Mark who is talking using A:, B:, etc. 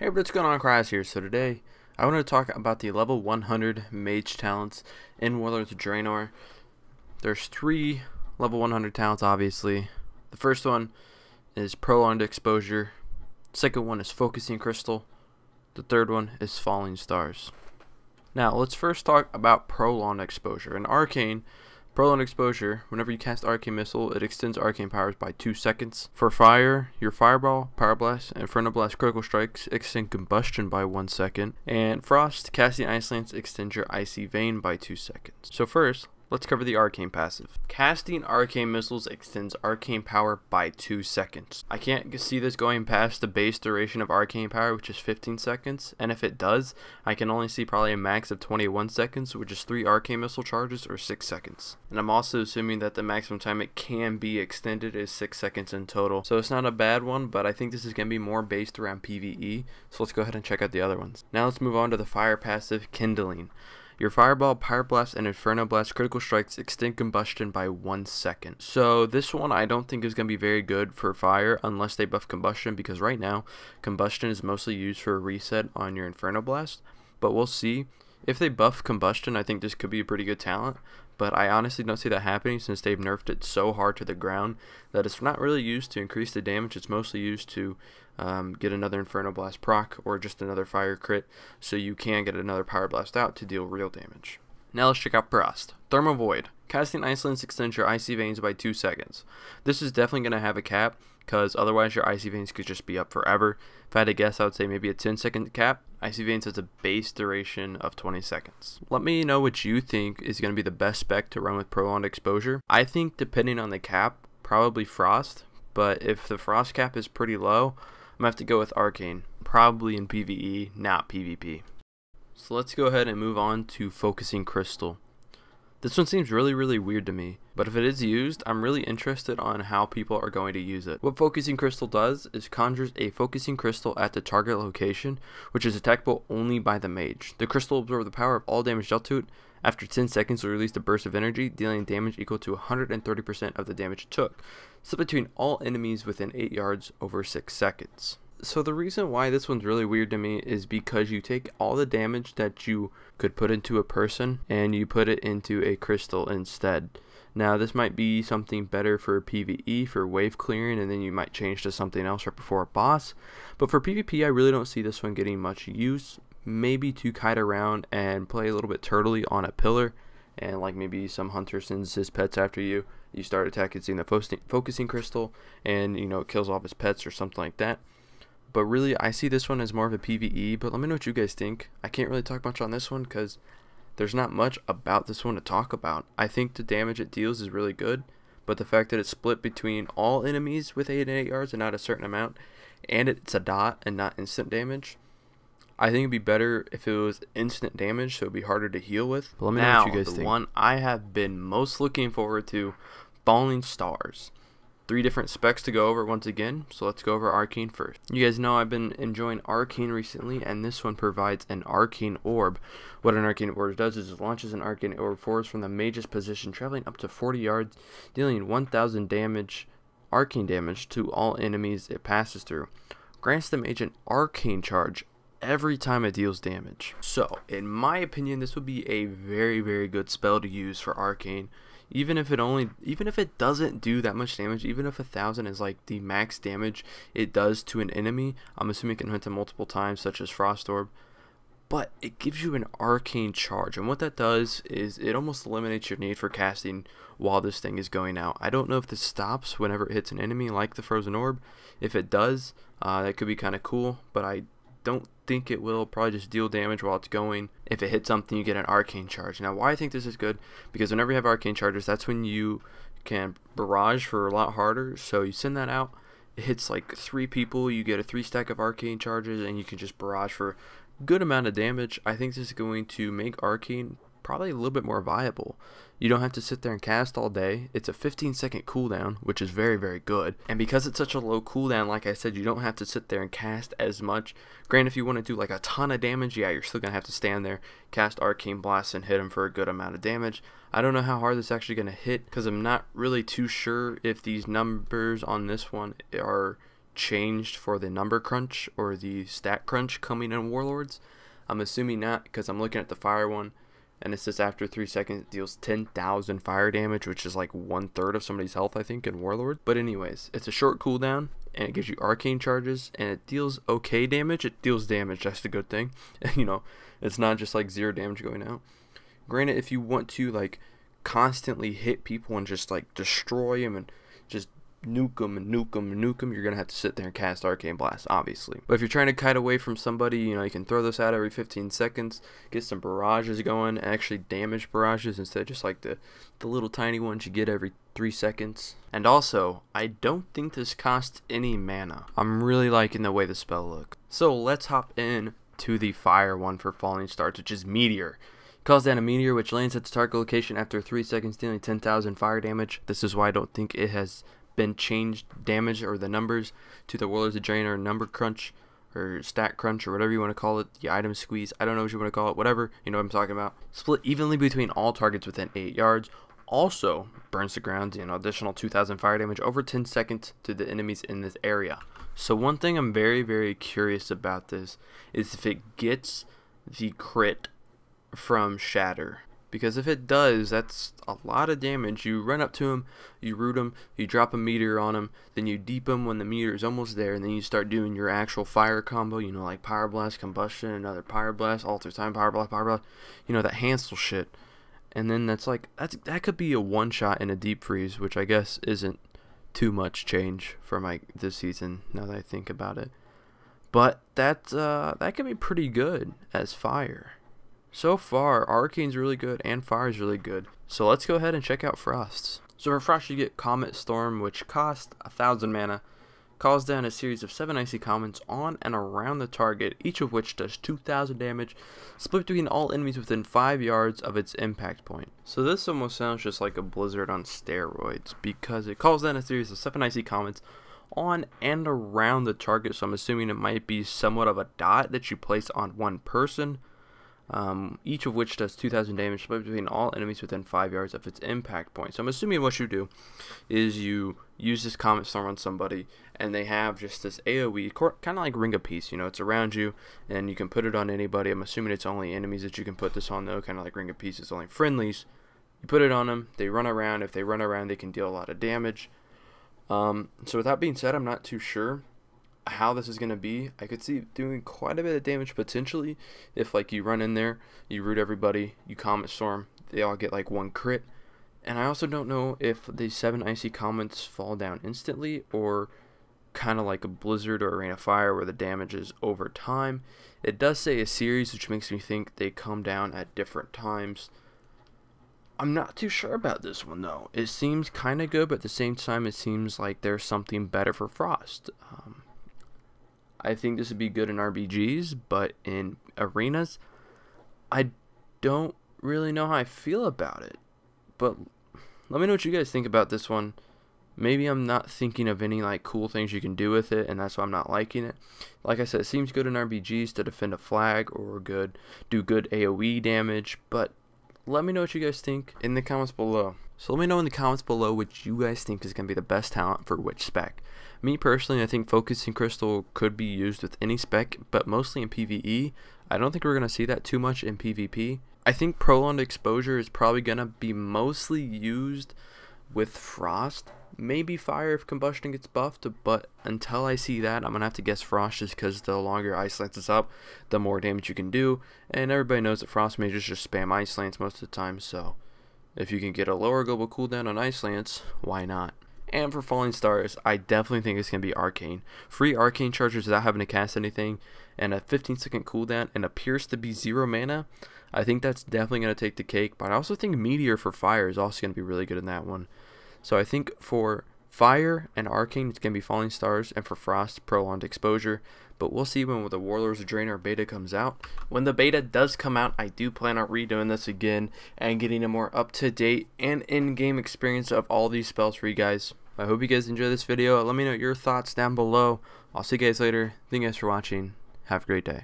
A: Hey, what's going on? Kryoz here. So today, I want to talk about the level 100 Mage Talents in Warlords of Draenor. There's 3 level 100 talents, obviously. The first one is Prolonged Exposure. Second one is Focusing Crystal. The third one is Falling Stars. Now, let's first talk about Prolonged Exposure. In Arcane, Prolonged Exposure, whenever you cast Arcane Missile, it extends Arcane powers by 2 seconds. For Fire, your Fireball, Power Blast, and Inferno Blast critical strikes extend Combustion by 1 second. And Frost, casting Ice Lance extends your Icy Vein by 2 seconds. So first, let's cover the Arcane passive. Casting Arcane Missiles extends Arcane power by 2 seconds. I can't see this going past the base duration of Arcane power, which is 15 seconds, and if it does, I can only see probably a max of 21 seconds, which is 3 Arcane Missile charges or 6 seconds. And I'm also assuming that the maximum time it can be extended is 6 seconds in total. So it's not a bad one, but I think this is going to be more based around PvE, so let's go ahead and check out the other ones. Now let's move on to the Fire passive, Kindling. Your Fireball, Power Blast, and Inferno Blast critical strikes extend Combustion by 1 second. So this one I don't think is going to be very good for Fire unless they buff Combustion, because right now Combustion is mostly used for a reset on your Inferno Blast. But we'll see. If they buff Combustion, I think this could be a pretty good talent. But I honestly don't see that happening since they've nerfed it so hard to the ground that it's not really used to increase the damage. It's mostly used to get another Inferno Blast proc or just another Fire crit, so you can get another Power Blast out to deal real damage. Now let's check out Frost. Thermal Void. Casting Ice Lance extends your Icy Veins by 2 seconds. This is definitely going to have a cap, because otherwise your Icy Veins could just be up forever. If I had to guess, I would say maybe a 10-second cap. Icy Veins has a base duration of 20 seconds. Let me know what you think is going to be the best spec to run with Prolonged Exposure. I think depending on the cap, probably Frost, but if the Frost cap is pretty low, I'm going to have to go with Arcane, probably in PvE, not PvP. So let's go ahead and move on to Focusing Crystal. This one seems really weird to me, but if it is used, I'm really interested on how people are going to use it. What Focusing Crystal does is conjures a Focusing Crystal at the target location, which is attackable only by the mage. The crystal will absorb the power of all damage dealt to it. After 10 seconds, it will release a burst of energy, dealing damage equal to 130% of the damage it took, split between all enemies within 8 yards over 6 seconds. So the reason why this one's really weird to me is because you take all the damage that you could put into a person and you put it into a crystal instead. Now this might be something better for PvE, for wave clearing, and then you might change to something else right before a boss. But for PvP, I really don't see this one getting much use. Maybe to kite around and play a little bit turtley on a pillar, and like maybe some hunter sends his pets after you. You start attacking, seeing the Focusing Crystal, and it kills off his pets or something like that. But really, I see this one as more of a PvE, but let me know what you guys think. I can't really talk much on this one because there's not much about this one to talk about. I think the damage it deals is really good, but the fact that it's split between all enemies with 8 and 8 yards and not a certain amount, and it's a dot and not instant damage, I think it'd be better if it was instant damage, so it'd be harder to heal with. But let me know what you guys think. The one I have been most looking forward to, Falling Stars. 3 different specs to go over once again, so let's go over Arcane first. You guys know I've been enjoying Arcane recently, and this one provides an Arcane Orb. What an Arcane Orb does is it launches an Arcane Orb forwards from the mage's position, traveling up to 40 yards, dealing 1000 damage, Arcane damage, to all enemies it passes through. Grants the mage an Arcane charge every time it deals damage. So, in my opinion, this would be a very good spell to use for Arcane. Even if it doesn't do that much damage, even if 1000 is like the max damage it does to an enemy, I'm assuming it can hit them multiple times, such as Frost Orb, but it gives you an Arcane charge, and what that does is it almost eliminates your need for casting while this thing is going out. I don't know if this stops whenever it hits an enemy like the Frozen Orb. If it does, that could be kind of cool, but I don't think it will. Probably just deal damage while it's going. If it hits something, you get an Arcane charge. Now, why I think this is good, because whenever you have Arcane charges, that's when you can barrage for a lot harder. So you send that out, it hits like 3 people, you get a 3 stack of Arcane charges, and you can just barrage for a good amount of damage. I think this is going to make Arcane probably a little bit more viable. You don't have to sit there and cast all day. It's a 15-second cooldown, which is very good. And because it's such a low cooldown, like I said, you don't have to sit there and cast as much. Granted, if you want to do like a ton of damage, yeah, you're still going to have to stand there, cast Arcane Blast, and hit him for a good amount of damage. I don't know how hard this is actually going to hit, because I'm not really too sure if these numbers on this one are changed for the number crunch or the stat crunch coming in Warlords. I'm assuming not, because I'm looking at the fire one, and it says after 3 seconds it deals 10,000 fire damage, which is like 1/3 of somebody's health, I think, in Warlord. But anyways, it's a short cooldown, and it gives you arcane charges, and it deals okay damage. It deals damage, that's the good thing. You know, it's not just like 0 damage going out. Granted, if you want to like constantly hit people and just like destroy them and just nuke them and nuke them and nuke them, you're gonna have to sit there and cast Arcane Blast, obviously. But if you're trying to kite away from somebody, you know, you can throw this out every 15 seconds, get some barrages going, and actually damage barrages instead of just like the little tiny ones you get every 3 seconds. And also, I don't think this costs any mana. I'm really liking the way the spell looks. So let's hop in to the fire one for Falling Stars, which is Meteor. Calls down a meteor which lands at the target location after 3 seconds, dealing 10,000 fire damage. This is why I don't think it has been changed damage or the numbers to the Warlords of Draenor number crunch or stat crunch or whatever you want to call it, the item squeeze, I don't know what you want to call it, whatever, you know what I'm talking about. Split evenly between all targets within 8 yards. Also burns the ground, you know, additional 2,000 fire damage over 10 seconds to the enemies in this area. So one thing I'm very curious about this is if it gets the crit from Shatter. Because if it does, that's a lot of damage. You run up to him, you root him, you drop a meteor on him, then you deep him when the meteor is almost there, and then you start doing your actual fire combo, you know, like Pyro Blast, Combustion, another Pyro Blast, Alter Time, Pyro Blast, you know, that Hansel shit. And then that's like, that could be a one-shot in a deep freeze, which I guess isn't too much change for this season, now that I think about it. But that could be pretty good as fire. So far, Arcane's really good and Fire's really good. So let's go ahead and check out Frosts. So for Frost, you get Comet Storm, which costs 1,000 mana. Calls down a series of 7 icy comets on and around the target, each of which does 2,000 damage, split between all enemies within 5 yards of its impact point. So this almost sounds just like a Blizzard on steroids, because it calls down a series of 7 icy comets on and around the target. So I'm assuming it might be somewhat of a dot that you place on one person. Each of which does 2,000 damage, split between all enemies within 5 yards of its impact point. So I'm assuming what you do is you use this Comet Storm on somebody, and they have just this AoE, kind of like Ring of Peace, you know, it's around you, and you can put it on anybody. I'm assuming it's only enemies that you can put this on, though, kind of like Ring of Peace, it's only friendlies. You put it on them, they run around. If they run around, they can deal a lot of damage. So with that being said, I'm not too sure how this is going to be. I could see doing quite a bit of damage potentially if like you run in there, you root everybody, you Comet Storm, they all get like 1 crit. And I also don't know if the 7 icy comets fall down instantly or kind of like a Blizzard or a Rain of Fire where the damage is over time. It does say a series, which makes me think they come down at different times. I'm not too sure about this one though. It seems kind of good, but at the same time it seems like there's something better for Frost. I think this would be good in RBGs, but in arenas, I don't really know how I feel about it. But let me know what you guys think about this one. Maybe I'm not thinking of any like cool things you can do with it, and that's why I'm not liking it. Like I said, it seems good in RBGs to defend a flag or do good AoE damage, but let me know what you guys think in the comments below. So let me know in the comments below what you guys think is going to be the best talent for which spec. Me personally, I think Focusing Crystal could be used with any spec, but mostly in PvE. I don't think we're going to see that too much in PvP. I think Prolonged Exposure is probably going to be mostly used with Frost. Maybe Fire if Combustion gets buffed, but until I see that, I'm going to have to guess Frost, just because the longer Ice Lance is up, the more damage you can do. And everybody knows that Frost mages just spam Ice Lance most of the time, so if you can get a lower global cooldown on Ice Lance, why not? And for Falling Stars, I definitely think it's going to be Arcane. Free Arcane charges without having to cast anything, and a 15-second cooldown, and appears to be 0 mana. I think that's definitely going to take the cake, but I also think Meteor for Fire is also going to be really good in that one. So I think for Fire and Arcane, it's going to be Falling Stars, and for Frost, Prolonged Exposure. But we'll see when the Warlords of Draenor beta comes out. When the beta does come out, I do plan on redoing this again and getting a more up-to-date and in-game experience of all these spells for you guys. I hope you guys enjoy this video. Let me know your thoughts down below. I'll see you guys later. Thank you guys for watching. Have a great day.